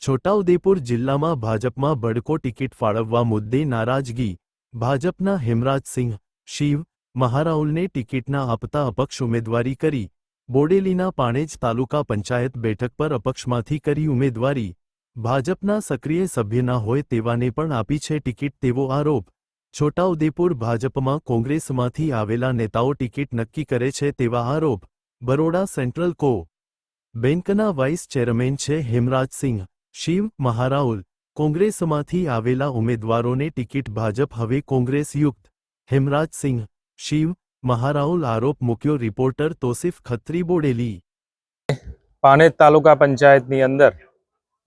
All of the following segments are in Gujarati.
છોટાઉદેપુર જિલ્લામાં ભાજપમાં બડકો ટિકિટ ફાળવવા મુદ્દે નારાજગી. ભાજપના હેમરાજસિંહ શિવ મહારાઉલને ટિકિટ ના આપતા અપક્ષ ઉમેદવારી કરી. બોડેલીના પાણેજ તાલુકા પંચાયત બેઠક પર અપક્ષમાંથી કરી ઉમેદવારી. ભાજપના સક્રિય સભ્ય ના હોય તેવાને પણ આપી છે ટિકિટ તેવો આરોપ. છોટાઉદેપુર ભાજપમાં કોંગ્રેસમાંથી આવેલા નેતાઓ ટિકિટ નક્કી કરે છે તેવા આરોપ. બરોડા સેન્ટ્રલ કો. બેંકના વાઇસ ચેરમેન છે હેમરાજસિંહ શિવ મહારાઉલ. કોંગ્રેસમાંથી આવેલા ઉમેદવારોને ટિકિટ ભાજપ હવે કોંગ્રેસ યુક્ત. હેમરાજસિંહ શિવ મહારાઉલ આરોપ મૂક્યો. રિપોર્ટર તોસીફ ખત્રી, બોડેલી. પાણેજ તાલુકા પંચાયતની અંદર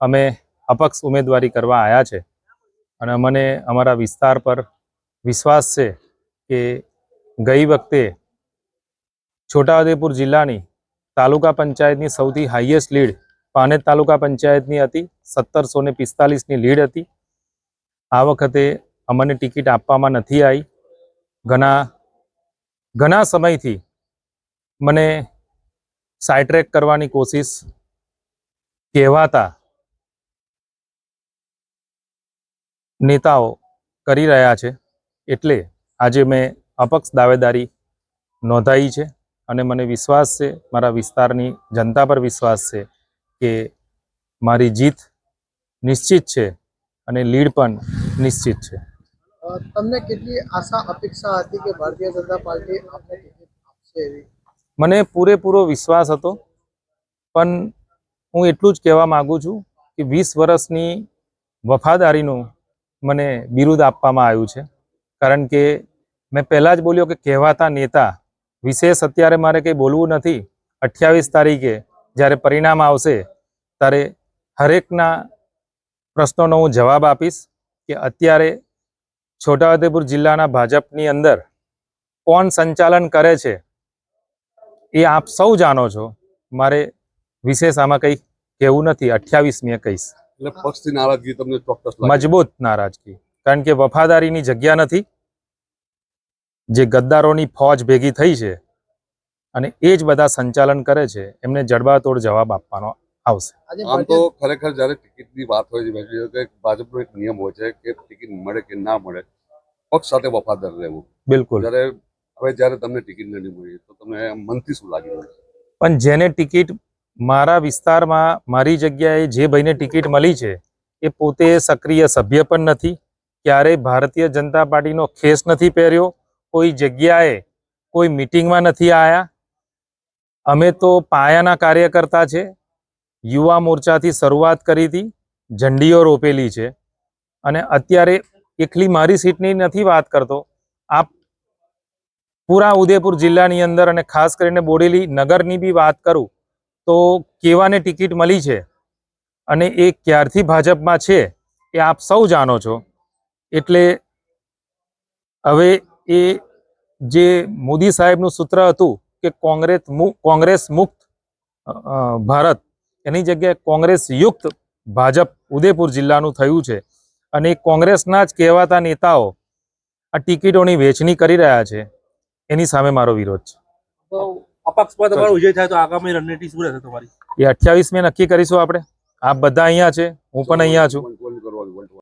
અમે અપક્ષ ઉમેદવારી કરવા આવ્યા છે અને અમને અમારા વિસ્તાર પર વિશ્વાસ છે કે ગઈ વખતે છોટાઉદેપુર જિલ્લાની તાલુકા પંચાયતની સૌથી હાઈએસ્ટ લીડ પાણેજ તાલુકા પંચાયતની હતી. 1745ની લીડ હતી. આ વખતે અમને ટિકિટ આપવામાં નથી આવી. ઘણા સમયથી મને સાઇડટ્રેક કરવાની કોશિશ કહેવાતા નેતાઓ કરી રહ્યા છે. એટલે આજે મેં અપક્ષ દાવેદારી નોંધાવી છે અને મને વિશ્વાસ છે, મારા વિસ્તારની જનતા પર વિશ્વાસ છે કે મારી જીત નિશ્ચિત છે અને લીડ પણ નિશ્ચિત છે. તમને કેટલી આશા અપેક્ષા હતી કે ભારતીય જનતા પાર્ટી આપને ટિકિટ આપશે એવી? મને પૂરેપૂરો વિશ્વાસ હતો, પણ હું એટલું જ કહેવા માગું છું કે 20 વર્ષની વફાદારીનું મને બિરુદ આપવામાં આવ્યું છે. કારણ કે મેં પહેલાં જ બોલ્યો કે કહેવાતા નેતા વિશેષ અત્યારે મારે કંઈ બોલવું નથી. 28 તારીખે જ્યારે પરિણામ આવશે ત્યારે હરેકના પ્રશ્નોનો હું જવાબ આપીશ કે અત્યારે છોટાઉદેપુર જિલ્લાના ભાજપની અંદર કોણ સંચાલન કરે છે એ આપ સૌ જાણો છો. મારે વિશેષ આમાં કંઈ કહેવું નથી. 28મીએ કહીશ. એટલે પક્ષથી નારાજગી તમને ચોક્કસ મજબૂત નારાજગી, કારણ કે વફાદારીની જગ્યા નથી. જે ગદ્દારોની ફોજ ભેગી થઈ છે અને એ જ બધા સંચાલન કરે છે, એમને જડબાતોડ જવાબ આપવાનો આવશે. આમ તો ખરેખર જ્યારે ટિકિટની વાત હોય છે, ભાજપનો એક નિયમ હોય છે કે ટિકિટ મળે કે ના મળે પક્ષ સાથે વફાદાર રહેવું. બિલકુલ. જ્યારે તમને ટિકિટ નથી મળી તો તમને મનથી શું લાગી રહ્યું છે? પણ જેને ટિકિટ મારા વિસ્તારમાં મારી જગ્યાએ જે ભાઈને ટિકિટ મળી છે એ પોતે સક્રિય સભ્ય પણ નથી, ક્યારેય ભારતીય જનતા પાર્ટીનો ખેસ નથી પહેર્યો, કોઈ જગ્યાએ કોઈ મિટિંગમાં નથી આવ્યા. અમે તો પાયાના કાર્યકર્તા છે. યુવા મોરચાથી શરૂઆત કરી હતી, ઝંડીઓ રોપેલી છે અને અત્યારે એકલી મારી સીટની નથી વાત કરતો, આપ પૂરા ઉદયપુર જિલ્લાની અંદર અને ખાસ કરીને બોડેલી નગરની બી વાત કરું તો કેવાને ટિકિટ મળી છે અને એ ક્યારથી ભાજપમાં છે એ આપ સૌ જાણો છો. એટલે હવે એ જે મોદી સાહેબનું સૂત્ર હતું કે કોંગ્રેસ મુક્ત ભારત, એની જગ્યાએ કોંગ્રેસ યુક્ત ભાજપ ઉદયપુર જિલ્લાનું થયું છે અને કોંગ્રેસના જ કહેવાતા નેતાઓ આ ટિકિટોની વહેંચણી કરી રહ્યા છે. એની સામે મારો વિરોધ છે. અપક્ષમાં તમારો વિજય થાય તો આગામી રણનીતિ શું રહેશે તમારી? એ 28મે નક્કી કરીશું આપણે. આપ બધા અહીંયા છે, હું પણ અહીંયા છું.